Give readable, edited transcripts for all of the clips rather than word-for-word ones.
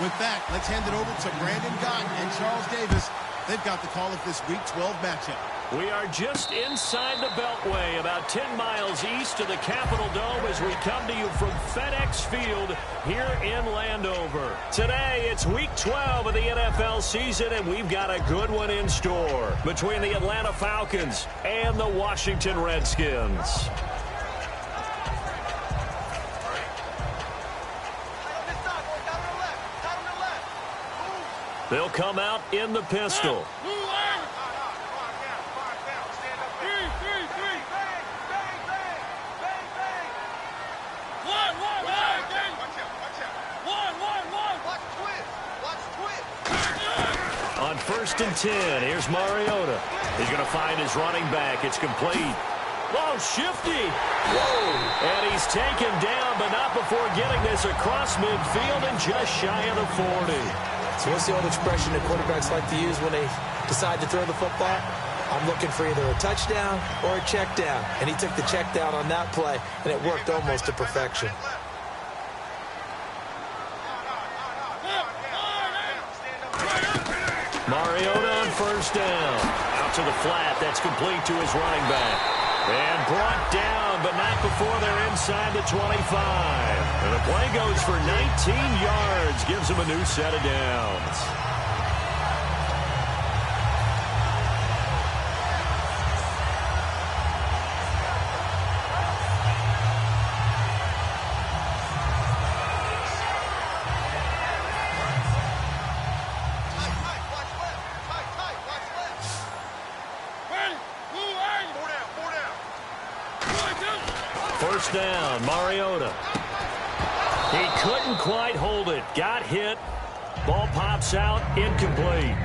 With that, let's hand it over to Brandon Gott and Charles Davis. They've got the call of this Week 12 matchup. We are just inside the Beltway, about 10 miles east of the Capitol Dome as we come to you from FedEx Field here in Landover. Today, it's Week 12 of the NFL season, and we've got a good one in store between the Atlanta Falcons and the Washington Redskins. They'll come out in the pistol. On 1st and 10, here's Mariota. He's going to find his running back. It's complete. Whoa, shifty. Whoa. And he's taken down, but not before getting this across midfield and just shy of the 40. So what's the old expression that quarterbacks like to use when they decide to throw the football? I'm looking for either a touchdown or a check down. And he took the check down on that play, and it worked almost to perfection. Mariota on 1st down. Out to the flat. That's complete to his running back. And brought down, but not before they're inside the 25. And the play goes for 19 yards. Gives him a new set of downs. First down, Mariota. He couldn't quite hold it. Got hit. Ball pops out, incomplete.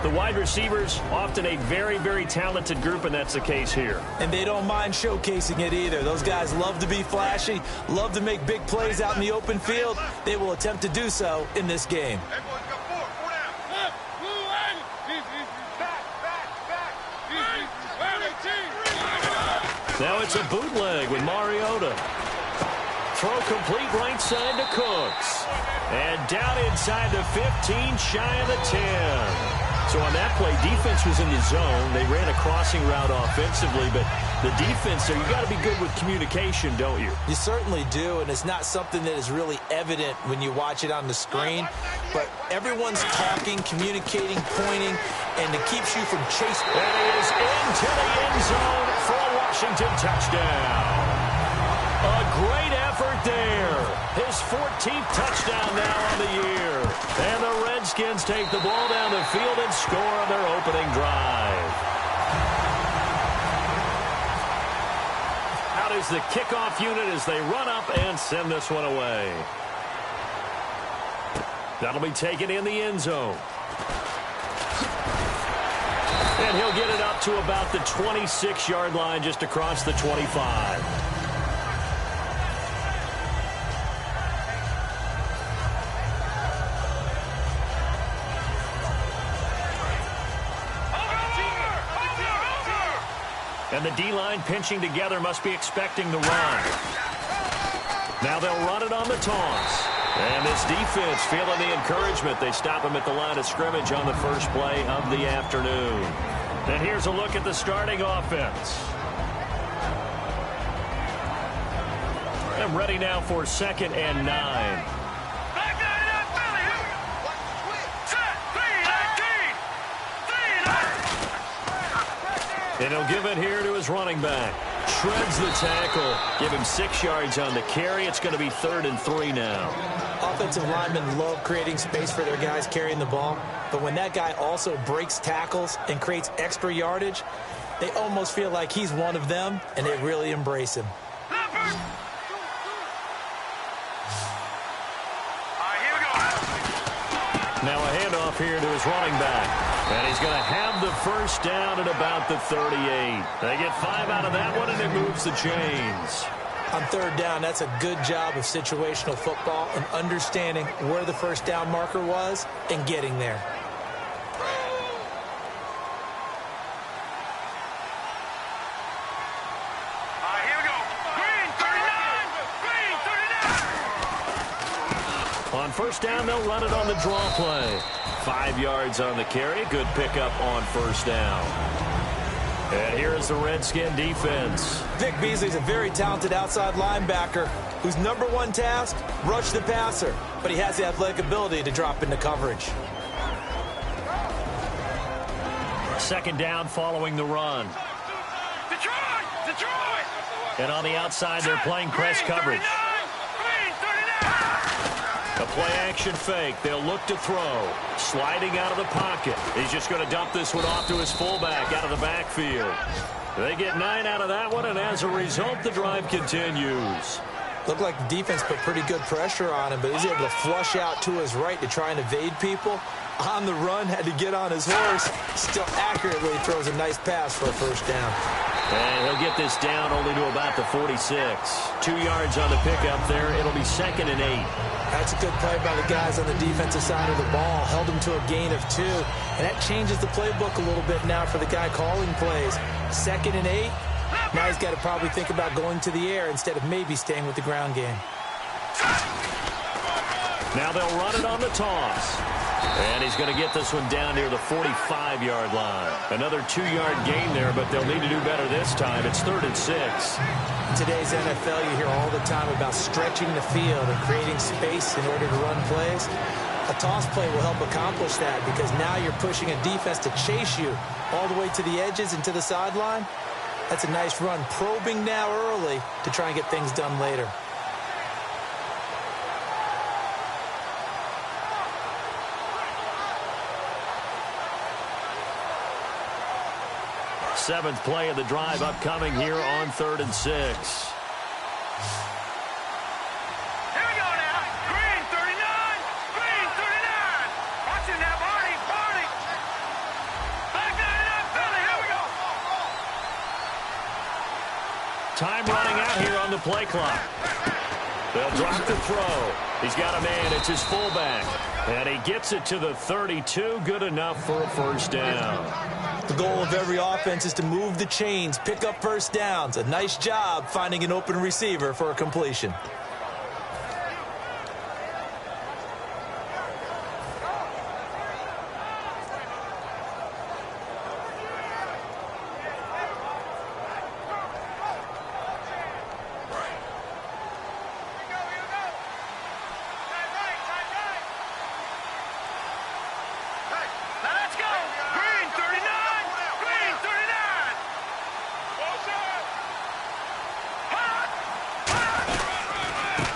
The wide receivers, often a very, very talented group, and that's the case here. And they don't mind showcasing it either. Those guys love to be flashy, love to make big plays out in the open field. They will attempt to do so in this game. Now it's a bootleg with Mariota. Throw complete right side to Cooks. And down inside the 15, shy of the 10. So on that play, defense was in the zone. They ran a crossing route offensively, but the defense, so you got to be good with communication, don't you? You certainly do, and it's not something that is really evident when you watch it on the screen. But everyone's talking, communicating, pointing, and it keeps you from chasing. And he is into the end zone for a Washington touchdown. A great effort there. His 14th touchdown now on the year. And the Redskins take the ball down the field and score on their opening drive. Out is the kickoff unit as they run up and send this one away. That'll be taken in the end zone. And he'll get it up to about the 26-yard line just across the 25. And the D-line pinching together must be expecting the run. Now they'll run it on the toss. And this defense feeling the encouragement. They stop him at the line of scrimmage on the first play of the afternoon. And here's a look at the starting offense. I'm ready now for 2nd and 9. And he'll give it here to his running back. Shreds the tackle. Give him 6 yards on the carry. It's going to be 3rd and 3 now. Offensive linemen love creating space for their guys carrying the ball. But when that guy also breaks tackles and creates extra yardage, they almost feel like he's one of them, and they really embrace him. Now a handoff here to his running back. And he's going to have the first down at about the 38. They get 5 out of that one, and it moves the chains. On 3rd down, that's a good job of situational football and understanding where the first down marker was and getting there. On first down, they'll run it on the draw play. 5 yards on the carry. Good pickup on first down. And here is the Redskin defense. Vic Beasley's a very talented outside linebacker whose number one task, rush the passer. But he has the athletic ability to drop into coverage. Second down following the run. Detroit! And on the outside, they're playing press coverage. A play-action fake. They'll look to throw. Sliding out of the pocket. He's just going to dump this one off to his fullback out of the backfield. They get 9 out of that one, and as a result, the drive continues. Looked like the defense put pretty good pressure on him, but he's able to flush out to his right to try and evade people. On the run, had to get on his horse. Still accurately throws a nice pass for a first down. And he'll get this down only to about the 46. 2 yards on the pickup there. It'll be 2nd and 8. That's a good play by the guys on the defensive side of the ball. Held him to a gain of 2. And that changes the playbook a little bit now for the guy calling plays. 2nd and 8. Now he's got to probably think about going to the air instead of maybe staying with the ground game. Now they'll run it on the toss. And he's going to get this one down near the 45-yard line. Another 2-yard gain there, but they'll need to do better this time. It's 3rd and 6. In today's NFL, you hear all the time about stretching the field and creating space in order to run plays. A toss play will help accomplish that because now you're pushing a defense to chase you all the way to the edges and to the sideline. That's a nice run, probing now early to try and get things done later. Seventh play of the drive upcoming here on 3rd and 6. Here we go now. Green 39. Green 39. Watching that Barney. Back 99 Philly. Here we go. Time running out here on the play clock. They'll drop the throw. He's got a man. It's his fullback. And he gets it to the 32. Good enough for a first down. The goal of every offense is to move the chains, pick up first downs. A nice job finding an open receiver for a completion.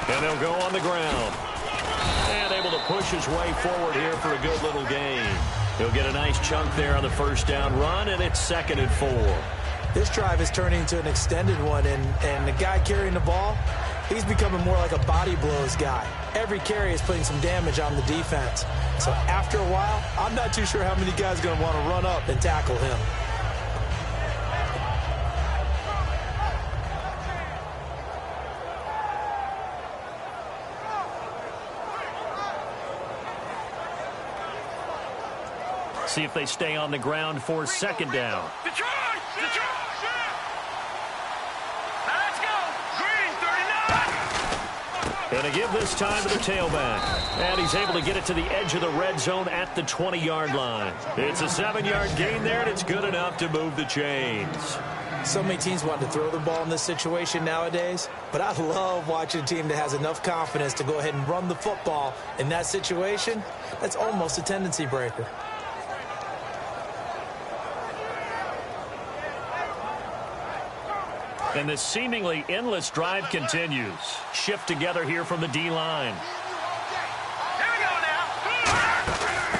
And they'll go on the ground. And able to push his way forward here for a good little gain. He'll get a nice chunk there on the first down run, and it's 2nd and 4. This drive is turning into an extended one, and the guy carrying the ball, he's becoming more like a body blows guy. Every carry is putting some damage on the defense. So after a while, I'm not too sure how many guys are going to want to run up and tackle him. See if they stay on the ground for 2nd down. Detroit! Now let's go. Green 39. Going to give this time to the tailback. And he's able to get it to the edge of the red zone at the 20-yard line. It's a 7-yard gain there, and it's good enough to move the chains. So many teams want to throw the ball in this situation nowadays, but I love watching a team that has enough confidence to go ahead and run the football in that situation. That's almost a tendency breaker. And this seemingly endless drive continues. Shift together here from the D-line. Here we go now.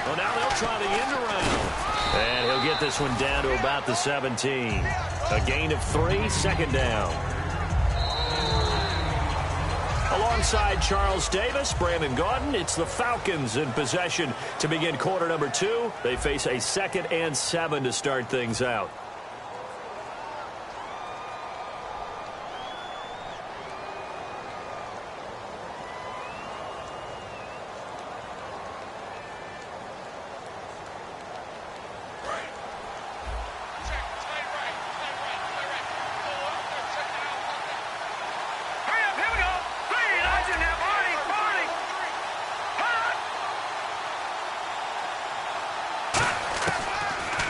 Well, now they'll try the end around. And he'll get this one down to about the 17. A gain of 3, 2nd down. Alongside Charles Davis, Brandon Gaudin, it's the Falcons in possession to begin quarter number 2. They face a 2nd and 7 to start things out.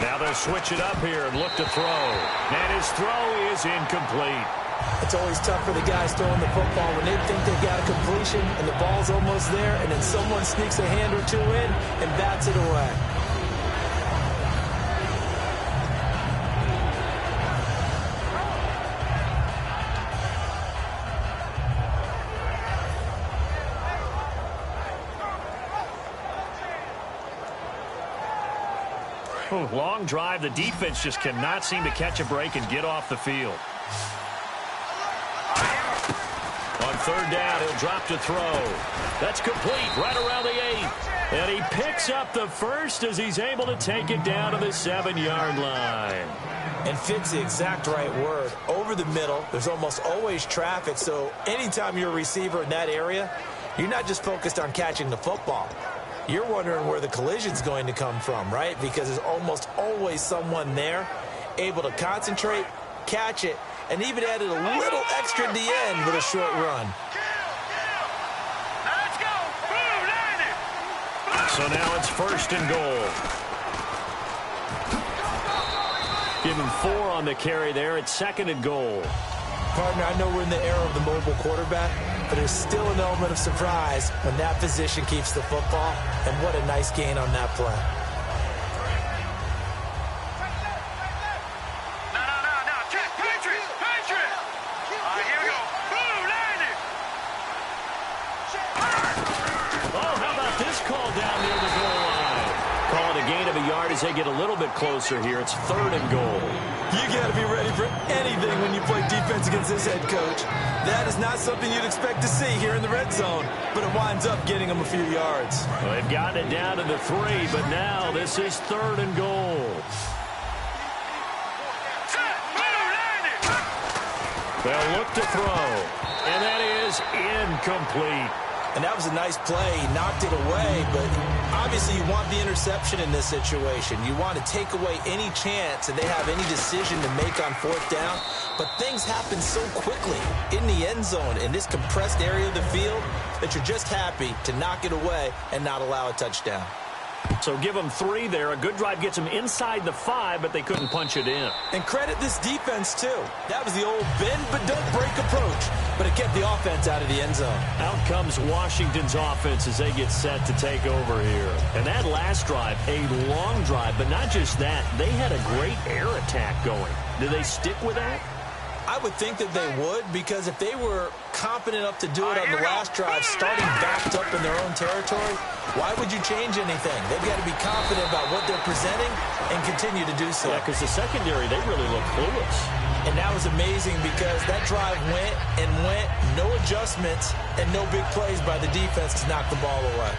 Now they'll switch it up here and look to throw. And his throw is incomplete. It's always tough for the guys throwing the football when they think they've got a completion and the ball's almost there, and then someone sneaks a hand or two in and bats it away. Long drive. The defense just cannot seem to catch a break and get off the field. On third down, he'll drop to throw. That's complete right around the 8. And he picks up the first as he's able to take it down to the 7-yard line. And fit's the exact right word. Over the middle, there's almost always traffic, so anytime you're a receiver in that area, you're not just focused on catching the football. You're wondering where the collision's going to come from, right? Because there's almost always someone there able to concentrate, catch it, and even added a little extra at the end with a short run. Let's go. So now it's first and goal. Give him 4 on the carry there. It's second and goal. Partner, I know we're in the era of the mobile quarterback, but there's still an element of surprise when that position keeps the football, and what a nice gain on that play. No. Check. Patriot. All right, here we go. Boom, landed. Oh, how about this call down near the goal line? Call it a gain of a yard as they get a little bit closer here. It's third and goal. You got to be ready for anything when you play defense against this head coach. That is not something you'd expect to see here in the red zone, but it winds up getting them a few yards. Well, they've gotten it down to the 3, but now this is third and goal. They'll look to throw, and that is incomplete. And that was a nice play. He knocked it away, but obviously you want the interception in this situation. You want to take away any chance that they have any decision to make on fourth down. But things happen so quickly in the end zone in this compressed area of the field that you're just happy to knock it away and not allow a touchdown. So give them 3 there. A good drive gets them inside the 5, but they couldn't punch it in. And credit this defense, too. That was the old bend but don't break approach, but it kept the offense out of the end zone. Out comes Washington's offense as they get set to take over here. And that last drive, a long drive, but not just that. They had a great air attack going. Do they stick with that? I would think that they would, because if they were confident enough to do it on the last drive, starting backed up in their own territory, why would you change anything? They've got to be confident about what they're presenting and continue to do so. Yeah, because the secondary, they really look clueless. And that was amazing because that drive went, no adjustments, and no big plays by the defense to knock the ball away.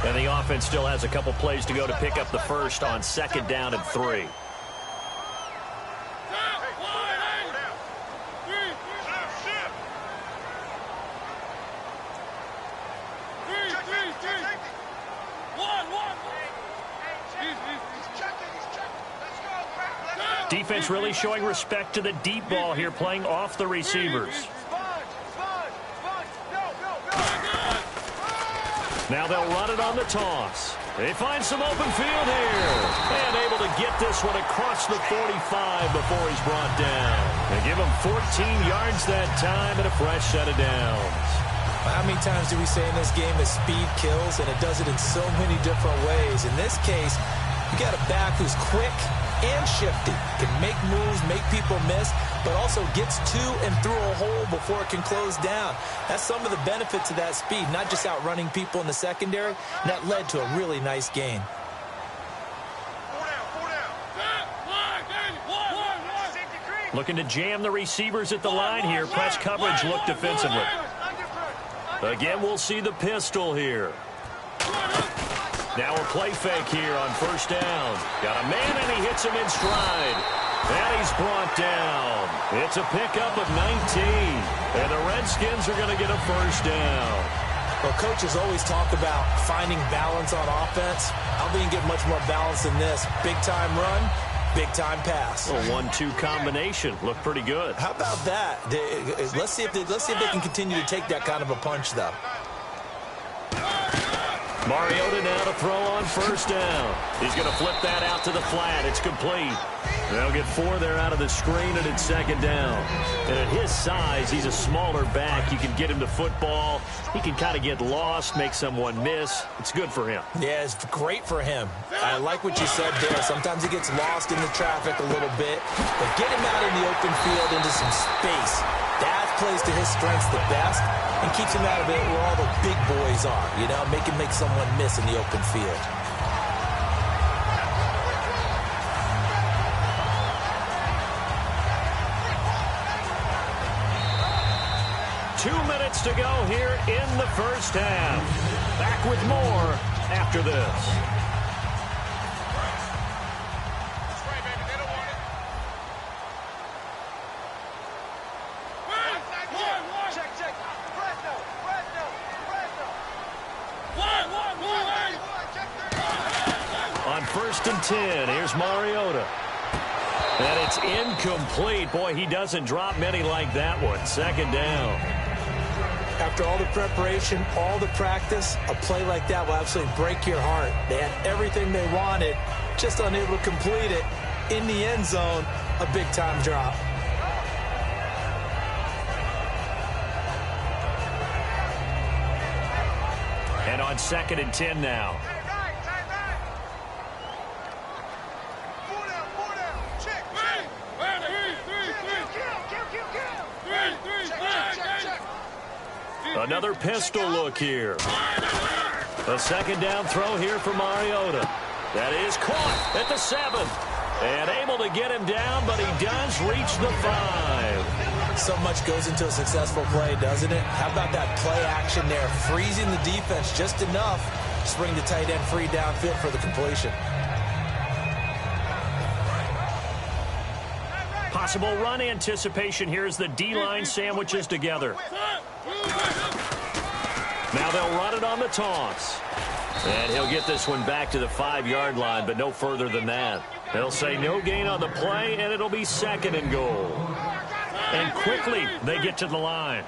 And the offense still has a couple plays to go to pick up the first on second down and 3. Defense really showing respect to the deep ball here, playing off the receivers. Now they'll run it on the toss. They find some open field here. And able to get this one across the 45 before he's brought down. They give him 14 yards that time and a fresh set of downs. How many times do we say in this game that speed kills, and it does it in so many different ways? In this case, you got a back who's quick and shifty, can make moves, make people miss, but also gets to and through a hole before it can close down. That's some of the benefits of that speed, not just outrunning people in the secondary. And that led to a really nice gain. Looking to jam the receivers at the line here. Press coverage, look defensively. Again, we'll see the pistol here. Now a play fake here on first down. Got a man, and he hits him in stride. And he's brought down. It's a pickup of 19. And the Redskins are going to get a first down. Well, coaches always talk about finding balance on offense. I don't think you can get much more balance than this. Big-time run, big-time pass. A 1-2 combination. Looked pretty good. How about that? Let's see if they can continue to take that kind of a punch, though. Mariota now to throw on first down. He's going to flip that out to the flat. It's complete. They'll get 4 there out of the screen, and it's second down. And at his size, he's a smaller back. You can get him to football. He can kind of get lost, make someone miss. It's good for him. Yeah, it's great for him. I like what you said there. Sometimes he gets lost in the traffic a little bit, but get him out in the open field into some space. That plays to his strengths the best and keeps him out of it where all the big boys are, you know, make someone miss in the open field. Two minutes to go here in the first half. Back with more after this. On 1st and 10, here's Mariota. And it's incomplete. Boy, he doesn't drop many like that one. Second down. After all the preparation, all the practice, a play like that will absolutely break your heart. They had everything they wanted, just unable to complete it. In the end zone, a big-time drop. And on 2nd and 10 now. Another pistol look here. A second down throw here for Mariota. That is caught at the 7. And able to get him down, but he does reach the 5. So much goes into a successful play, doesn't it? How about that play action there? Freezing the defense just enough to bring the tight end free downfield for the completion. Possible run anticipation here as the D-line sandwiches together. Now they'll run it on the toss. And he'll get this one back to the 5-yard line, but no further than that. They'll say no gain on the play, and it'll be 2nd and goal. And quickly they get to the line.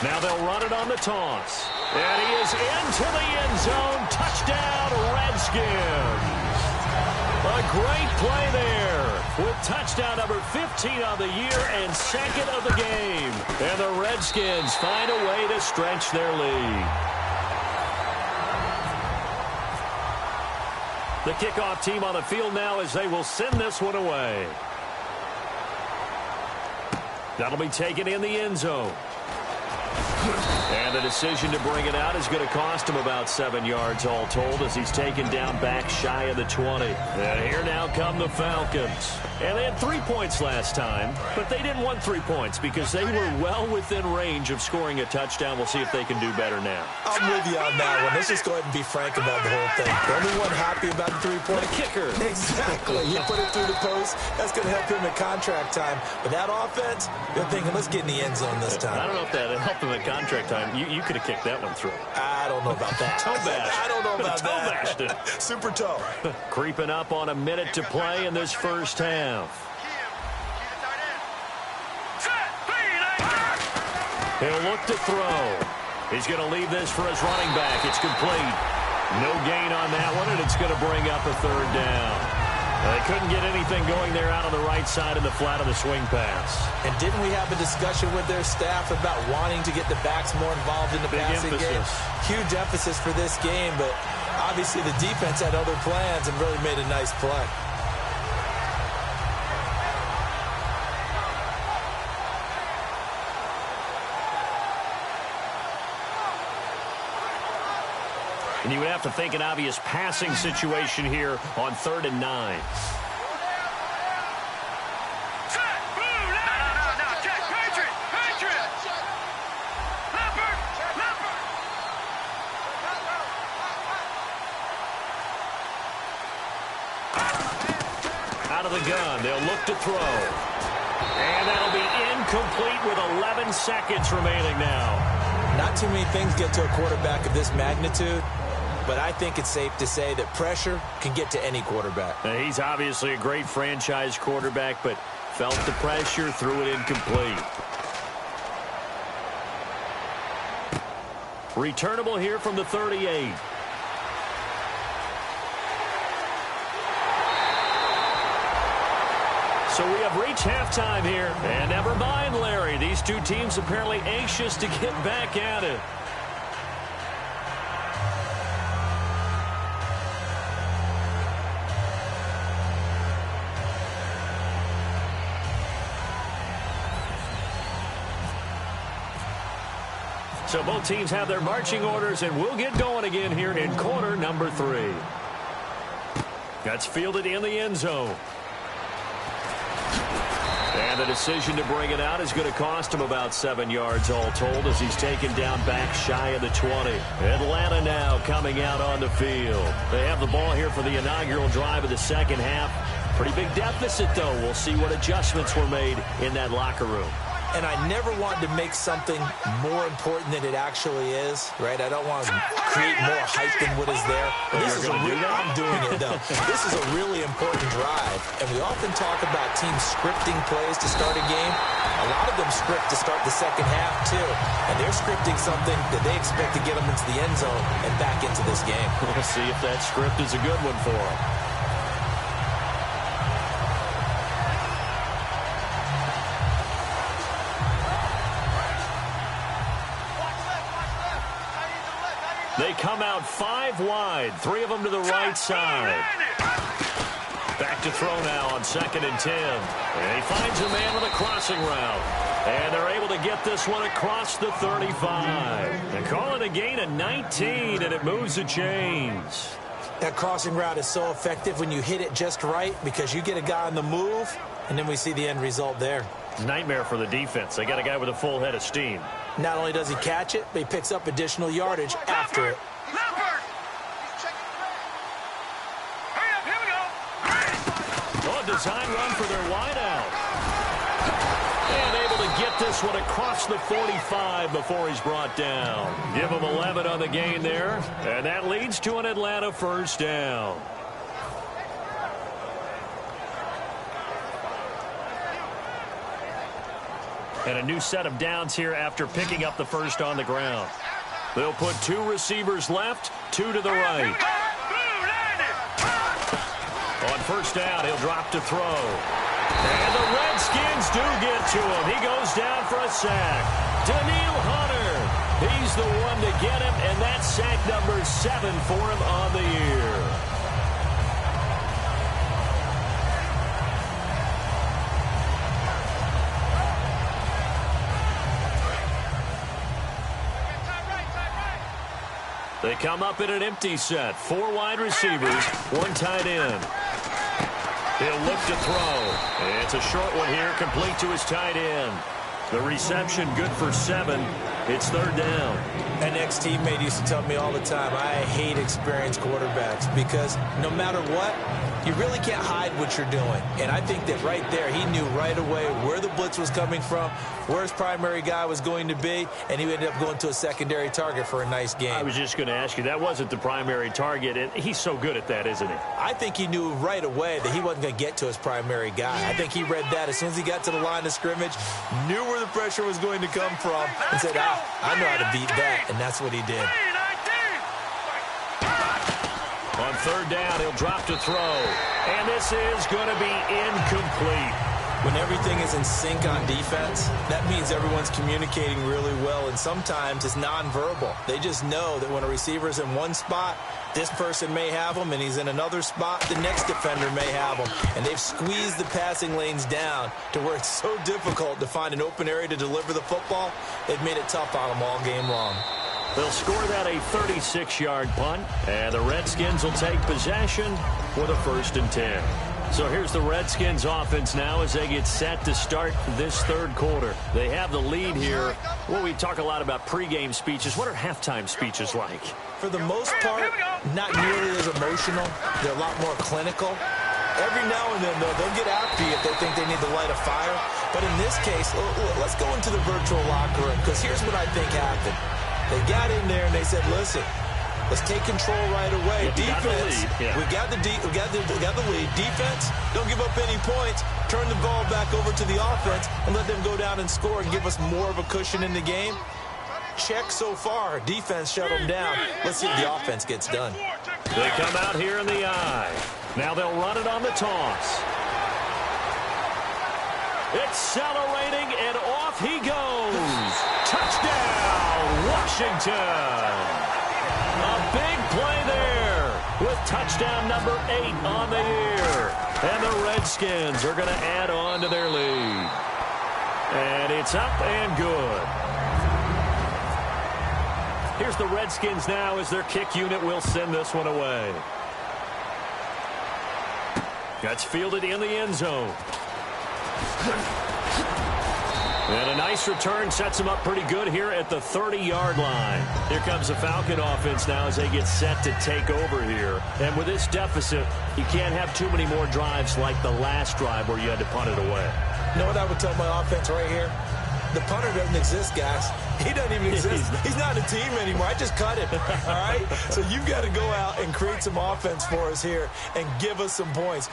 Now they'll run it on the toss. And he is into the end zone. Touchdown, Redskins. A great play there with touchdown number 15 on the year and 2nd of the game. And the Redskins find a way to stretch their lead. The kickoff team on the field now as they will send this one away. That'll be taken in the end zone. And the decision to bring it out is going to cost him about 7 yards all told as he's taken down back shy of the 20. And here now come the Falcons. And they had 3 points last time, but they didn't want 3 points because they were well within range of scoring a touchdown. We'll see if they can do better now. I'm with you on that one. Let's just go ahead and be frank about the whole thing. The only one happy about the 3-point. The kicker. Exactly. You put it through the post. That's going to help him at contract time. But that offense, they're thinking, let's get in the end zone this time. I don't know if that helped him at contract time. You could have kicked that one through. I don't know about that. Toe bash. I don't know about toe that. Bashed it. Super toe. Creeping up on a minute to play in this first half. He'll look to throw. He's going to leave this for his running back. It's complete. No gain on that one, and it's going to bring up a 3rd down. They couldn't get anything going there out on the right side of the flat of the swing pass. And didn't we have a discussion with their staff about wanting to get the backs more involved in the passing game? Huge emphasis for this game, but obviously the defense had other plans and really made a nice play. And you would have to think an obvious passing situation here on 3rd and 9. No, check. Patriot. Leopard. Out of the gun, they'll look to throw. And that'll be incomplete with 11 seconds remaining now. Not too many things get to a quarterback of this magnitude, but I think it's safe to say that pressure can get to any quarterback. Now, he's obviously a great franchise quarterback, but felt the pressure, threw it incomplete. Returnable here from the 38. So we have reached halftime here. And never mind, Larry. These two teams apparently anxious to get back at it. So both teams have their marching orders, and we'll get going again here in quarter number 3. That's fielded in the end zone. And the decision to bring it out is going to cost him about 7 yards all told as he's taken down back shy of the 20. Atlanta now coming out on the field. They have the ball here for the inaugural drive of the second half. Pretty big deficit, though. We'll see what adjustments were made in that locker room. And I never want to make something more important than it actually is, right? I don't want to create more hype than what is there. This is I'm doing it, though. This is a really important drive. And we often talk about teams scripting plays to start a game. A lot of them script to start the second half, too. And they're scripting something that they expect to get them into the end zone and back into this game. We'll see if that script is a good one for them. They come out 5 wide, 3 of them to the right side. Back to throw now on 2nd and 10. And he finds a man with a crossing route. And they're able to get this one across the 35. They call it a gain of 19, and it moves the chains. That crossing route is so effective when you hit it just right because you get a guy on the move, and then we see the end result there. Nightmare for the defense. They got a guy with a full head of steam. Not only does he catch it, but he picks up additional yardage after it. Oh, a design run for their wideout. And able to get this one across the 45 before he's brought down. Give him 11 on the gain there. And that leads to an Atlanta first down. And a new set of downs here after picking up the first on the ground. They'll put 2 receivers left, 2 to the right. On first down, he'll drop to throw. And the Redskins do get to him. He goes down for a sack. Daniil Hunter. He's the one to get him, and that's sack number 7 for him on the year. They come up in an empty set. 4 wide receivers, 1 tight end. He'll look to throw. It's a short one here, complete to his tight end. The reception good for 7. It's 3rd down. An ex-teammate used to tell me all the time, I hate experienced quarterbacks because no matter what, you really can't hide what you're doing. And I think that right there, he knew right away where the blitz was coming from, where his primary guy was going to be, and he ended up going to a secondary target for a nice game. I was just going to ask you, that wasn't the primary target, and he's so good at that, isn't he? I think he knew right away that he wasn't going to get to his primary guy. I think he read that as soon as he got to the line of scrimmage, knew where the pressure was going to come from, and said, I know how to beat that, and that's what he did. On 3rd down, he'll drop to throw. And this is going to be incomplete. When everything is in sync on defense, that means everyone's communicating really well, and sometimes it's nonverbal. They just know that when a receiver's in one spot, this person may have him, and he's in another spot, the next defender may have him. And they've squeezed the passing lanes down to where it's so difficult to find an open area to deliver the football. They've made it tough on them all game long. They'll score that a 36-yard punt, and the Redskins will take possession with a 1st and 10. So here's the Redskins offense now as they get set to start this 3rd quarter. They have the lead here. Well, we talk a lot about pregame speeches. What are halftime speeches like? For the most part, not nearly as emotional. They're a lot more clinical. Every now and then, though, they'll get after you if they think they need to light a fire. But in this case, let's go into the virtual locker room, because here's what I think happened. They got in there and they said, listen, let's take control right away. Defense, we got the lead. Defense, don't give up any points. Turn the ball back over to the offense and let them go down and score and give us more of a cushion in the game. check so far. Defense shut them down. Let's see if the offense gets done. They come out here in the eye. Now they'll run it on the toss. Accelerating, and off he goes. Touchdown, Washington. A big play there with touchdown number 8 on the year. And the Redskins are going to add on to their lead. And it's up and good. Here's the Redskins now as their kick unit will send this one away. That's fielded in the end zone. And a nice return sets them up pretty good here at the 30-yard line. Here comes the Falcon offense now as they get set to take over here. And with this deficit, you can't have too many more drives like the last drive where you had to punt it away. You know what I would tell my offense right here? The punter doesn't exist, guys. He doesn't even exist. He's not a team anymore. I just cut him, all right? So you've got to go out and create some offense for us here and give us some points.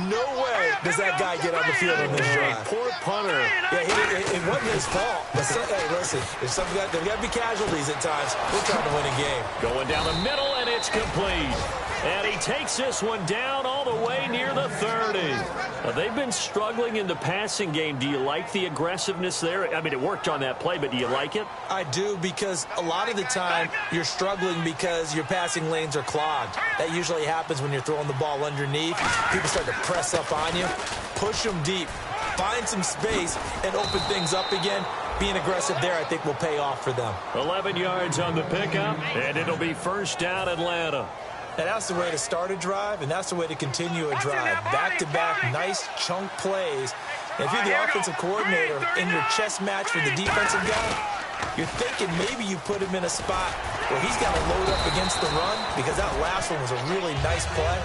No way does that guy get on the field on this drive. Poor punter. Yeah, it wasn't his fault. But hey, listen, there's got to be casualties at times. We're trying to win a game. Going down the middle, and it's complete. And he takes this one down all the way near the 30. They've been struggling in the passing game. Do you like the aggressiveness there? I mean, it worked on that play, but do you like it? I do, because a lot of the time you're struggling because your passing lanes are clogged. That usually happens when you're throwing the ball underneath. People start to press up on you. Push them deep. Find some space and open things up again. Being aggressive there, I think, will pay off for them. 11 yards on the pickup, and it'll be first down Atlanta. And that's the way to start a drive, and that's the way to continue a drive. Back-to-back, nice chunk plays. And if you're the offensive coordinator in your chess match for the defensive guy, you're thinking maybe you put him in a spot where he's got to load up against the run, because that last one was a really nice play.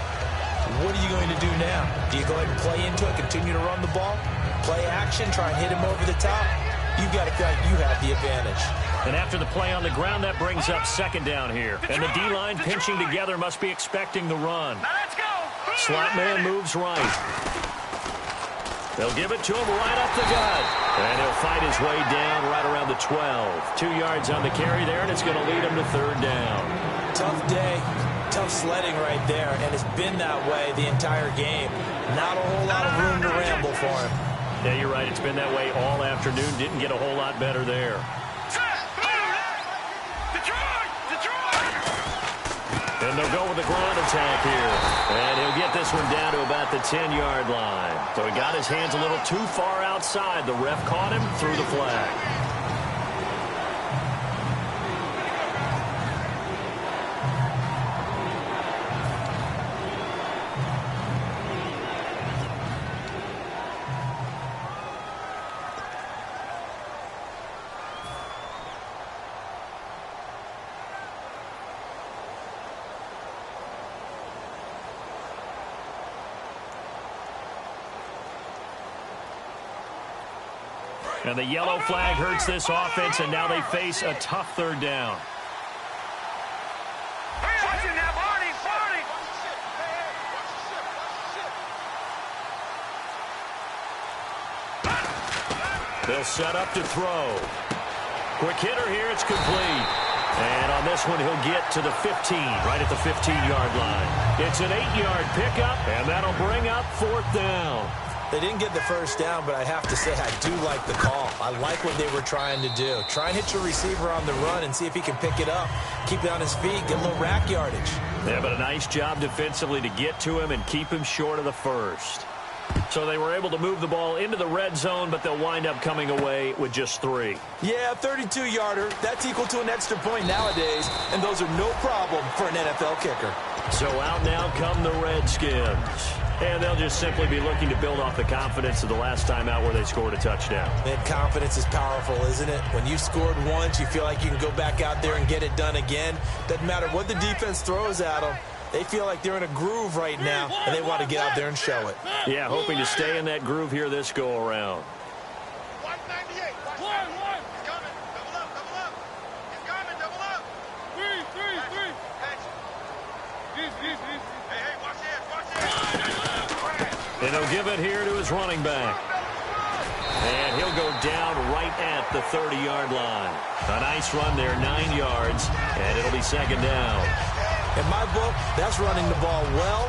What are you going to do now? Do you go ahead and play into it, continue to run the ball, play action, try and hit him over the top? You've got to feel like you have the advantage. And after the play on the ground, that brings up second down here. And the D-line pinching together must be expecting the run. Slot man moves right. They'll give it to him right up the gut. And he'll fight his way down right around the 12. 2 yards on the carry there, and it's going to lead him to third down. Tough day. Tough sledding right there, and it's been that way the entire game. Not a whole lot of room to ramble for him. Yeah, you're right. It's been that way all afternoon. Didn't get a whole lot better there. And they'll go with the ground attack here. And he'll get this one down to about the 10-yard line. So he got his hands a little too far outside. The ref caught him, threw the flag. And the yellow flag hurts this offense, and now they face a tough third down. They'll set up to throw. Quick hitter here, it's complete. And on this one, he'll get to the 15, right at the 15-yard line. It's an 8-yard pickup, and that'll bring up fourth down. They didn't get the first down, but I have to say I do like the call. I like what they were trying to do. Try and hit your receiver on the run and see if he can pick it up, keep it on his feet, get a little rack yardage. Yeah, but a nice job defensively to get to him and keep him short of the first. So they were able to move the ball into the red zone, but they'll wind up coming away with just 3. Yeah, 32-yarder. That's equal to an extra point nowadays, and those are no problem for an NFL kicker. So out now come the Redskins. And they'll just simply be looking to build off the confidence of the last time out where they scored a touchdown. Man, confidence is powerful, isn't it? When you scored once, you feel like you can go back out there and get it done again. Doesn't matter what the defense throws at them. They feel like they're in a groove right now, and they want to get out there and show it. Yeah, hoping to stay in that groove here this go-around. 198. It's coming. Double up. It's coming. Double up. 3. Hey, watch this. And he'll give it here to his running back. And he'll They'll go down right at the 30-yard line. A nice run there, 9 yards, and it'll be second down. In my book, that's running the ball well,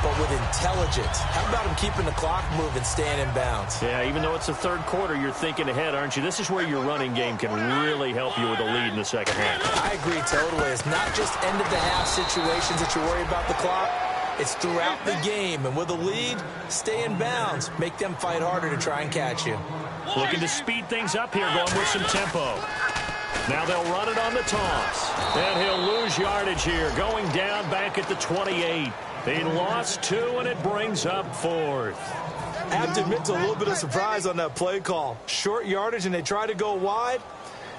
but with intelligence. How about him keeping the clock moving, staying in bounds? Yeah, even though it's the third quarter, you're thinking ahead, aren't you? This is where your running game can really help you with a lead in the second half. I agree totally. It's not just end-of-the-half situations that you worry about the clock. It's throughout the game. And with a lead, stay in bounds. Make them fight harder to try and catch you. Looking to speed things up here, going with some tempo. Now they'll run it on the toss. And he'll lose yardage here, going down back at the 28. He lost 2, and it brings up 4th. I have to admit to a little bit of surprise on that play call. Short yardage, and they try to go wide.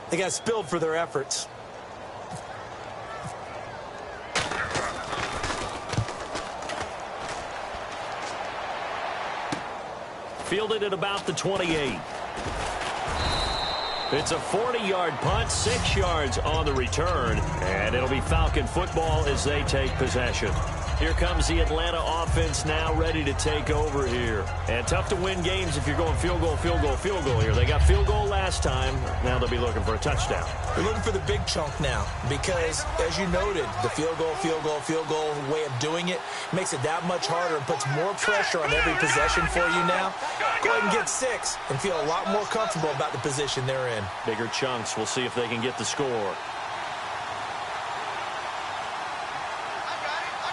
They got spilled for their efforts. Fielded at about the 28. It's a 40-yard punt, 6 yards on the return, and it'll be Falcon football as they take possession. Here comes the Atlanta offense now ready to take over here. And tough to win games if you're going field goal, field goal, field goal here. They got field goal last time. Now they'll be looking for a touchdown. They're looking for the big chunk now because, as you noted, the field goal way of doing it makes it that much harder and puts more pressure on every possession for you now. Go ahead and get 6 and feel a lot more comfortable about the position they're in. Bigger chunks. We'll see if they can get the score.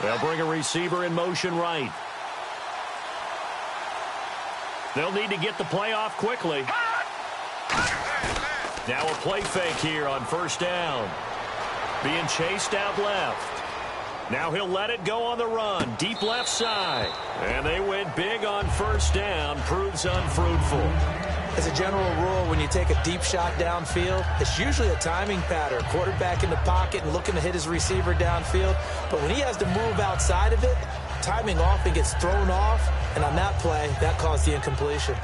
They'll bring a receiver in motion right. They'll need to get the play off quickly. Now a play fake here on first down. Being chased out left. Now he'll let it go on the run. Deep left side. And they went big on first down. Proves unfruitful. As a general rule, when you take a deep shot downfield, it's usually a timing pattern. Quarterback in the pocket and looking to hit his receiver downfield. But when he has to move outside of it, timing often gets thrown off. And on that play, that caused the incompletion.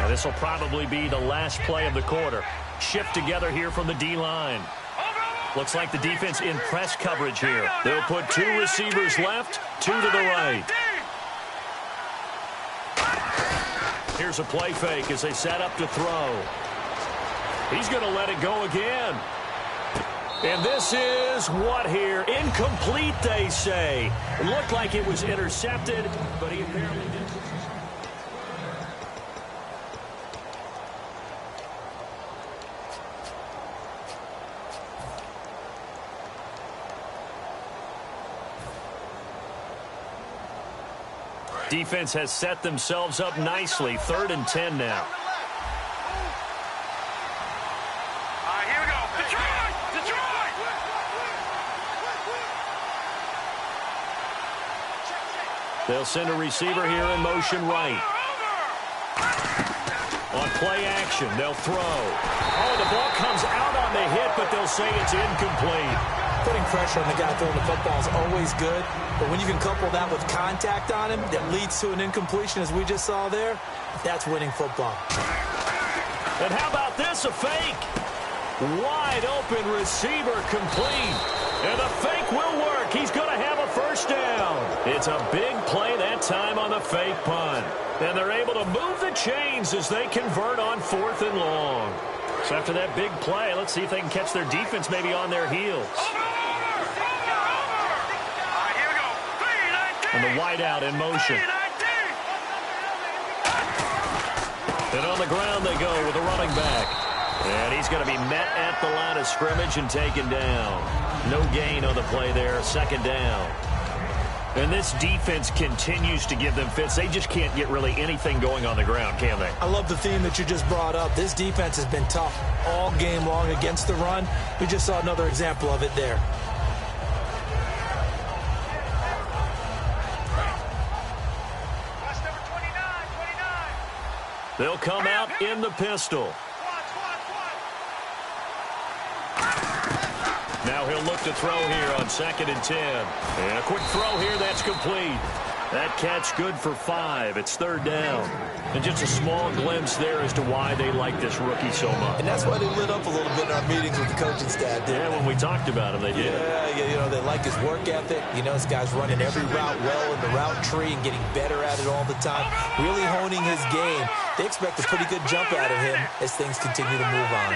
And this will probably be the last play of the quarter. Shift together here from the D-line. Looks like the defense in press coverage here. They'll put 2 receivers left, 2 to the right. Here's a play fake as they set up to throw. He's going to let it go again. And this is what here? Incomplete, they say. It looked like it was intercepted, but he apparently didn't. Defense has set themselves up nicely. 3rd and 10 now. All right, here we go. Detroit! Detroit! They'll send a receiver here in motion right. On play action, they'll throw. Oh, the ball comes out on the hit, but they'll say it's incomplete. Putting pressure on the guy throwing the football is always good, but when you can couple that with contact on him that leads to an incompletion, as we just saw there, that's winning football. And how about this, a fake? Wide open receiver complete. And the fake will work. He's going to have a first down. It's a big play that time on the fake punt. And they're able to move the chains as they convert on 4th and long. So after that big play, let's see if they can catch their defense maybe on their heels. And the wide out in motion. And on the ground they go with a running back. And he's going to be met at the line of scrimmage and taken down. No gain on the play there, 2nd down. And this defense continues to give them fits. They just can't get really anything going on the ground, can they? I love the theme that you just brought up. This defense has been tough all game long against the run. We just saw another example of it there. They'll come out in the pistol. Now he'll look to throw here on 2nd and 10. And a quick throw here, that's complete. That catch good for 5. It's third down. And just a small glimpse there as to why they like this rookie so much. And that's why they lit up a little bit in our meetings with the coaching staff, didn't they? When we talked about him, they did. Yeah, they like his work ethic. This guy's running every route well in the route tree and getting better at it all the time, really honing his game. They expect a pretty good jump out of him as things continue to move on.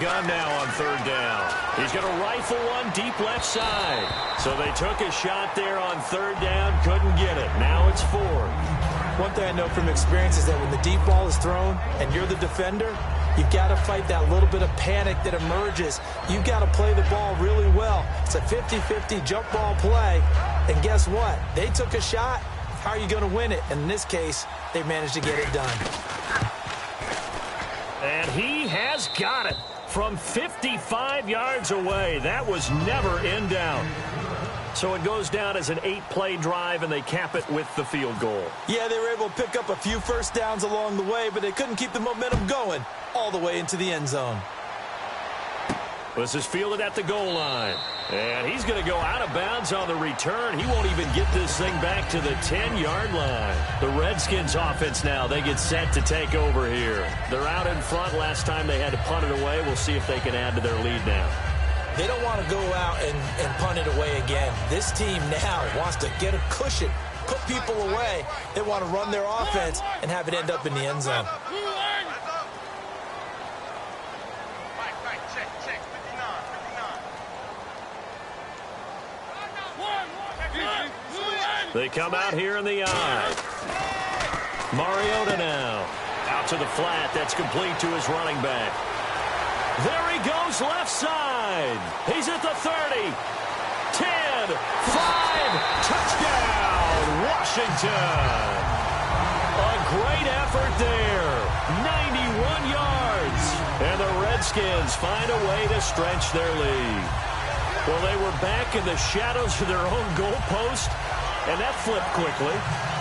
Gun now on third down. He's going to rifle one deep left side. So they took a shot there on third down, couldn't get it. Now it's 4. One thing I know from experience is that when the deep ball is thrown and you're the defender, you've got to fight that little bit of panic that emerges. You've got to play the ball really well. It's a 50-50 jump ball play. And guess what? They took a shot. How are you going to win it? And in this case, they managed to get it done. And he has got it. From 55 yards away. That was never in doubt. So it goes down as an 8-play drive, and they cap it with the field goal. Yeah, they were able to pick up a few first downs along the way, but they couldn't keep the momentum going all the way into the end zone. This is fielded at the goal line. And he's going to go out of bounds on the return. He won't even get this thing back to the 10-yard line. The Redskins offense now, they get set to take over here. They're out in front. Last time they had to punt it away. We'll see if they can add to their lead now. They don't want to go out and punt it away again. This team now wants to get a cushion, put people away. They want to run their offense and have it end up in the end zone. They come out here in the eye. Mariota now. Out to the flat. That's complete to his running back. There he goes left side. He's at the 30. 10. 5. Touchdown, Washington. A great effort there. 91 yards. And the Redskins find a way to stretch their lead. Well, they were back in the shadows of their own goalpost. And that flipped quickly.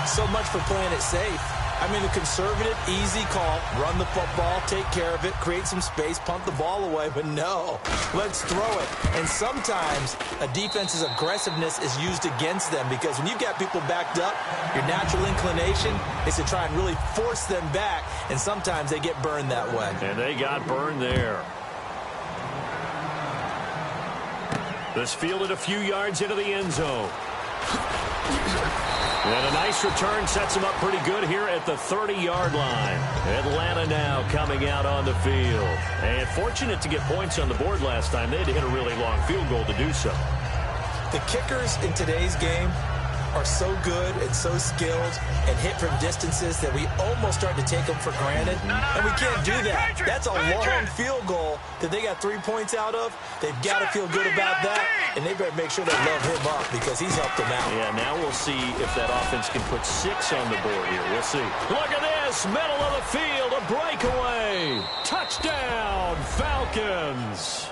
So much for playing it safe. I mean, a conservative, easy call. Run the football, take care of it, create some space, punt the ball away. But no, let's throw it. And sometimes a defense's aggressiveness is used against them because when you've got people backed up, your natural inclination is to try and really force them back. And sometimes they get burned that way. And they got burned there. This fielded a few yards into the end zone. And a nice return sets him up pretty good here at the 30-yard line. Atlanta now coming out on the field. And fortunate to get points on the board last time. They had to hit a really long field goal to do so. The kickers in today's game are so good and so skilled and hit from distances that we almost start to take them for granted. And we can't do that. That's a long field goal that they got 3 points out of. They've got to feel good about that. And they better make sure they love him up because he's helped them out. Yeah, now we'll see if that offense can put 6 on the board here. We'll see. Look at this. Middle of the field. A breakaway. Touchdown, Falcons.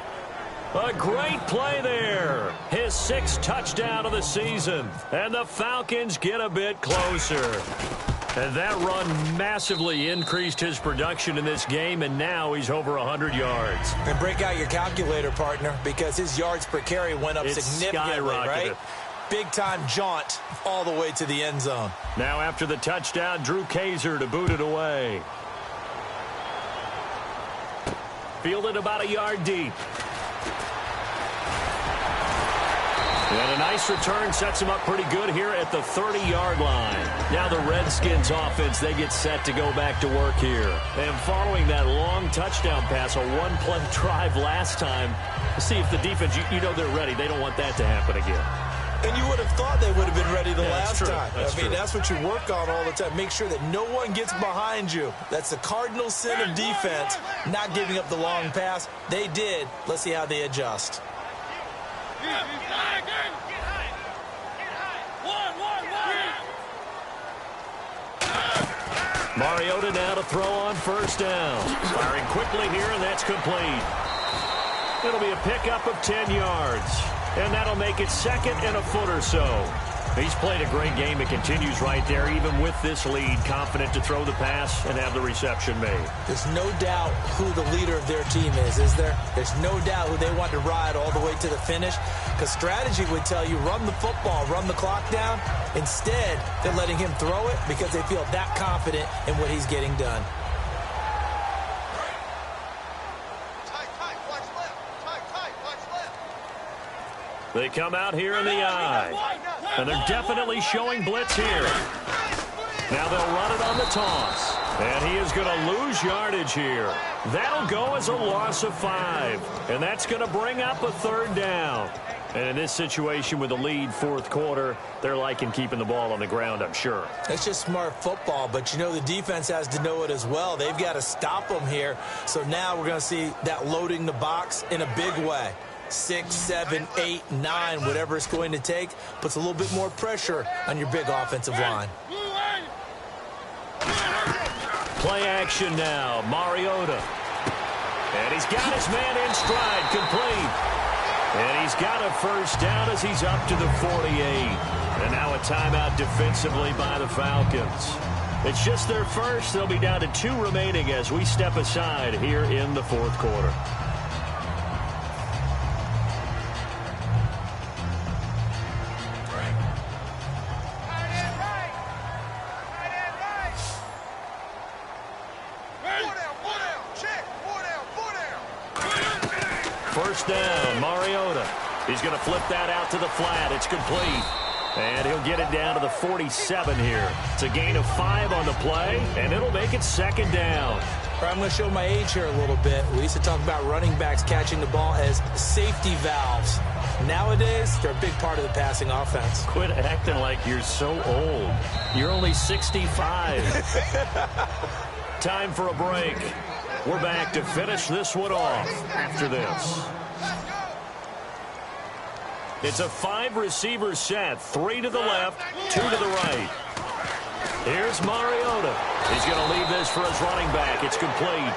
A great play there. His 6th touchdown of the season. And the Falcons get a bit closer. And that run massively increased his production in this game, and now he's over 100 yards. And break out your calculator, partner, because his yards per carry went up significantly, right? Big-time jaunt all the way to the end zone. Now after the touchdown, Drew Kaiser to boot it away. Fielded about a yard deep. And a nice return sets him up pretty good here at the 30-yard line. Now the Redskins offense, they get set to go back to work here. And following that long touchdown pass, a one-play drive last time, see if the defense, you know they're ready. They don't want that to happen again. And you would have thought they would have been ready the last time. I mean, that's what you work on all the time. Make sure that no one gets behind you. That's the cardinal sin of defense, not giving up the long pass. They did. Let's see how they adjust. Mariota now to throw on first down. Firing quickly here, and that's complete. It'll be a pickup of 10 yards. And that'll make it 2nd and a foot or so. He's played a great game. It continues right there, even with this lead, confident to throw the pass and have the reception made. There's no doubt who the leader of their team is there? There's no doubt who they want to ride all the way to the finish, because strategy would tell you run the football, run the clock down. Instead, they're letting him throw it because they feel that confident in what he's getting done. They come out here in the eye, and they're definitely showing blitz here. Now they'll run it on the toss, and he is going to lose yardage here. That'll go as a loss of 5, and that's going to bring up a 3rd down. And in this situation with the lead, fourth quarter, they're liking keeping the ball on the ground, I'm sure. It's just smart football, but you know the defense has to know it as well. They've got to stop them here. So now we're going to see that loading the box in a big way. 6, 7, 8, 9, whatever it's going to take, puts a little bit more pressure on your big offensive line. Play action now, Mariota. And he's got his man in stride, complete. And he's got a 1st down as he's up to the 48. And now a timeout defensively by the Falcons. It's just their first. They'll be down to 2 remaining as we step aside here in the fourth quarter. First down, Mariota. He's going to flip that out to the flat. It's complete. And he'll get it down to the 47 here. It's a gain of 5 on the play, and it'll make it 2nd down. I'm going to show my age here a little bit. We used to talk about running backs catching the ball as safety valves. Nowadays, they're a big part of the passing offense. Quit acting like you're so old. You're only 65. Time for a break. We're back to finish this one off after this. It's a 5-receiver set. 3 to the left, 2 to the right. Here's Mariota. He's going to leave this for his running back. It's complete.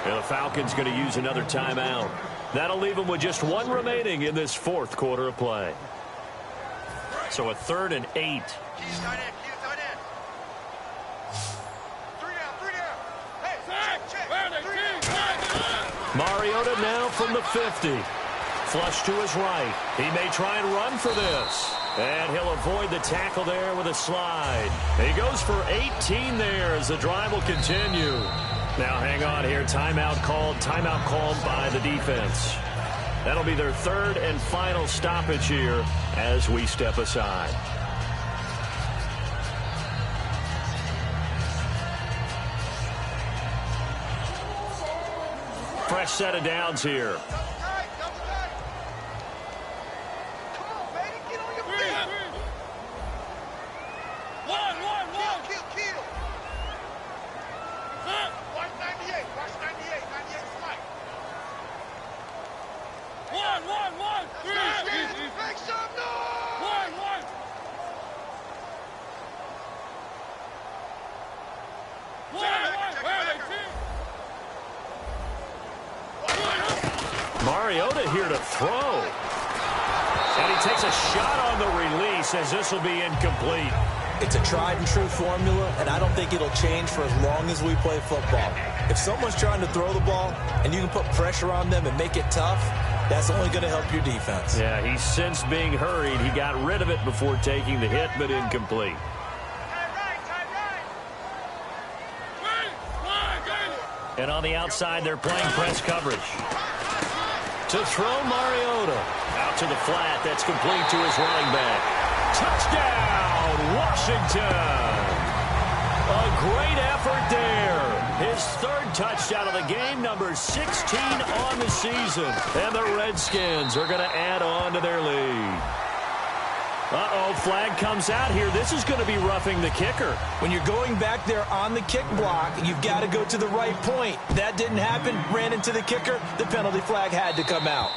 And the Falcons going to use another timeout. That'll leave them with just 1 remaining in this fourth quarter of play. So a 3rd and 8. Mariota now from the 50. Flush to his right. He may try and run for this. And he'll avoid the tackle there with a slide. He goes for 18 there as the drive will continue. Now hang on here. Timeout called by the defense. That'll be their 3rd and final stoppage here as we step aside. Fresh set of downs here. Mariota here to throw. And he takes a shot on the release as this will be incomplete. It's a tried and true formula, and I don't think it'll change for as long as we play football. If someone's trying to throw the ball and you can put pressure on them and make it tough, that's only going to help your defense. Yeah, he's since being hurried. He got rid of it before taking the hit, but incomplete. And on the outside, they're playing press coverage. To throw Mariota. Out to the flat. That's complete to his running back. Touchdown, Washington. A great effort there. His 3rd touchdown of the game, number 16 on the season. And the Redskins are going to add on to their lead. Uh-oh, flag comes out here. This is going to be roughing the kicker. When you're going back there on the kick block, you've got to go to the right point. That didn't happen. Ran into the kicker. The penalty flag had to come out.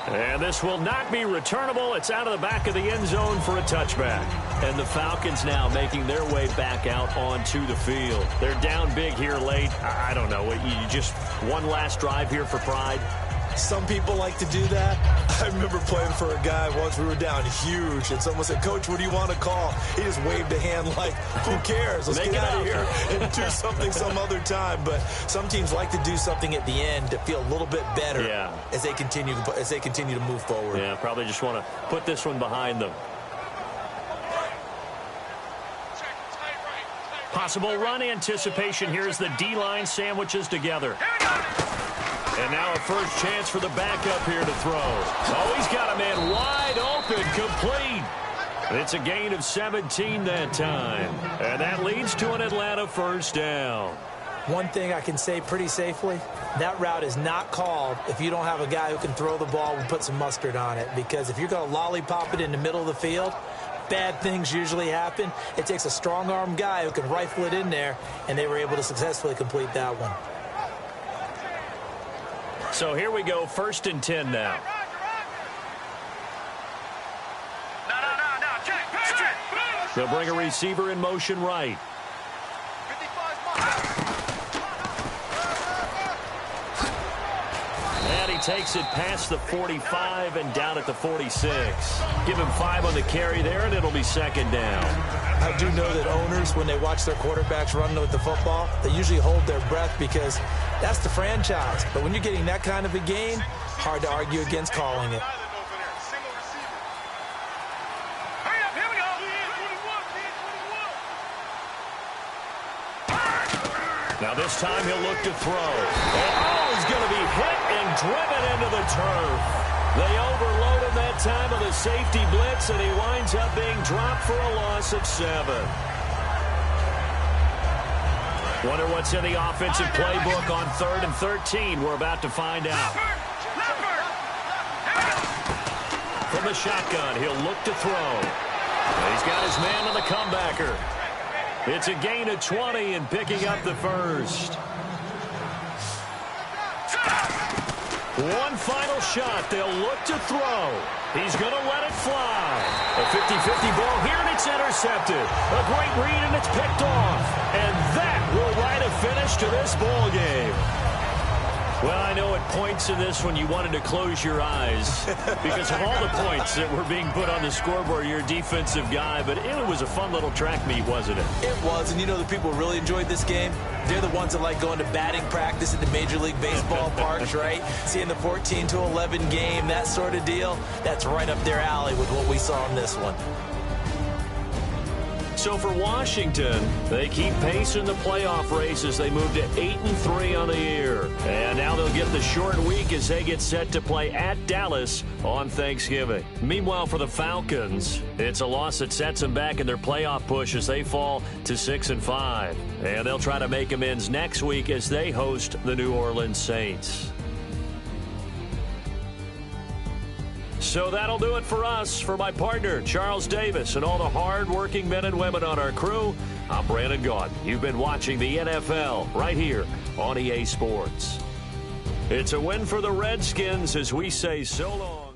And this will not be returnable. It's out of the back of the end zone for a touchback. And the Falcons now making their way back out onto the field. They're down big here late. I don't know. You just one last drive here for pride? Some people like to do that. I remember playing for a guy once. We were down huge, and someone said, "Coach, what do you want to call?" He just waved a hand like, who cares? Let's get out of here and do something some other time. But some teams like to do something at the end to feel a little bit better as they continue to move forward. Yeah, probably just want to put this one behind them. Possible run anticipation here as the D-line sandwiches together. And now a first chance for the backup here to throw. Oh, he's got a man wide open, complete. It's a gain of 17 that time. And that leads to an Atlanta first down. One thing I can say pretty safely, that route is not called if you don't have a guy who can throw the ball and put some mustard on it. Because if you're going to lollipop it in the middle of the field, bad things usually happen. It takes a strong-arm guy who can rifle it in there, and they were able to successfully complete that one. So here we go, 1st and 10 now. They'll bring a receiver in motion right. And he takes it past the 45 and down at the 46. Give him 5 on the carry there, and it'll be 2nd down. I do know that owners, when they watch their quarterbacks run with the football, they usually hold their breath because that's the franchise. But when you're getting that kind of a game, hard to argue against calling it. Now this time he'll look to throw. And, he's going to be hit and driven into the turf. They overload him that time on the safety blitz, and he winds up being dropped for a loss of 7. Wonder what's in the offensive playbook on 3rd and 13. We're about to find out. From the shotgun, he'll look to throw. And he's got his man on the comebacker. It's a gain of 20 and picking up the first. One final shot. They'll look to throw. He's going to let it fly. A 50-50 ball here, and it's intercepted. A great read, and it's picked off. And that will write a finish to this ball game. Well, I know at points in this one you wanted to close your eyes because of all the points that were being put on the scoreboard. You're a defensive guy, but it was a fun little track meet, wasn't it? It was, and you know the people really enjoyed this game? They're the ones that like going to batting practice at the Major League Baseball parks, right? Seeing the 14-11 game, that sort of deal. That's right up their alley with what we saw in this one. So for Washington, they keep pace in the playoff race as they move to 8-3 on the year. And now they'll get the short week as they get set to play at Dallas on Thanksgiving. Meanwhile, for the Falcons, it's a loss that sets them back in their playoff push as they fall to 6-5. And they'll try to make amends next week as they host the New Orleans Saints. So that'll do it for us. For my partner, Charles Davis, and all the hard-working men and women on our crew, I'm Brandon Gaudin. You've been watching the NFL right here on EA Sports. It's a win for the Redskins as we say so long.